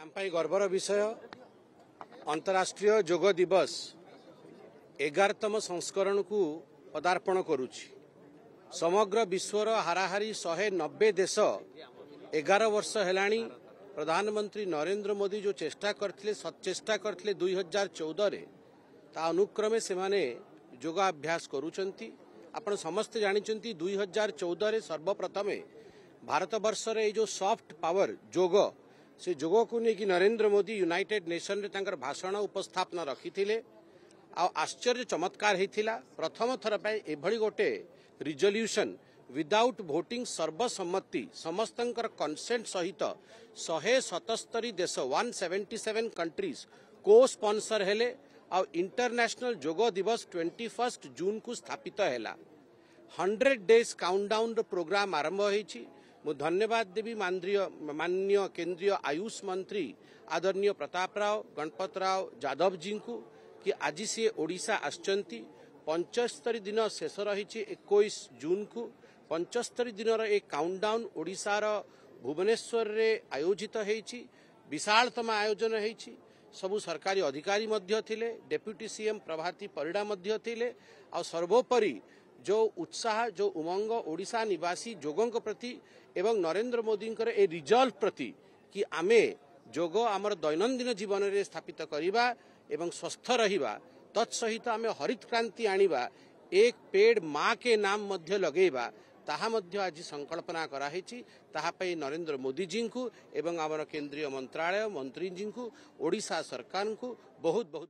आम गर्वर विषय अंतर्राष्ट्रीय योग दिवस 11तम संस्करण को पदार्पण करुछि। समग्र विश्वर हाराहारी 190 देश 11 वर्ष हेलाणी प्रधानमंत्री नरेंद्र मोदी जो चेष्टा करथिले सचेष्टा करथिले 2014 रे ता अनुक्रमे से माने योगाभ्यास करूचंती। आपण समस्त जानिचंती 2014 रे सर्वप्रथमे भारत वर्ष रे जो सॉफ्ट पावर योग से योग को लेकिन नरेंद्र मोदी यूनाइटेड नेशन रे तांकर भाषण उपस्थापन रखिथिले। आ आश्चर्य चमत्कार हेतिला प्रथम थर पे एभली गोटे रिजोल्यूशन विदाउट वोटिंग सर्वसम्मति समस्तंकर कंसेंट सहित 177 देश 177 कंट्रीज को स्पॉन्सर हेले आ इंटरनेशनल योग दिवस 21 जून को स्थापित हैला। 100 डेज काउंटडाउन प्रोग्राम आरंभ होईछि। मु धन्यवाद देवी माननीय केंद्रीय आयुष मंत्री आदरणीय प्रताप राव गणपत राव यादव जी को कि आज सी ओडिशा आछंती 75 दिन शेष रही 21 जून को 75 दिन एक काउंटडाउन ओडिशार भुवनेश्वर रे आयोजित होईछि। विशालतम आयोजन होईछि। सबु सरकारी अधिकारी मध्य थिले, डेप्यूटी सीएम प्रभाती परिडा मध्य थिले। आ सर्वोपरि जो उत्साह जो उमंग ओडिशा निवासी योगों प्रति एवं नरेंद्र मोदी ए रिजल्व प्रति कि आमे योग आमर दैनंदिन जीवन में स्थापित करिबा एवं स्वस्थ रहिबा तत्सहित आमे हरित क्रांति आनिबा एक पेड़ माँ के नाम मध्य लगेबा ताहा मध्य आज संकल्पना कराही। ताहा पे नरेंद्र मोदी जी को एवं आमर केंद्रीय मंत्रालय मंत्री जी को ओडिशा सरकार को बहुत बहुत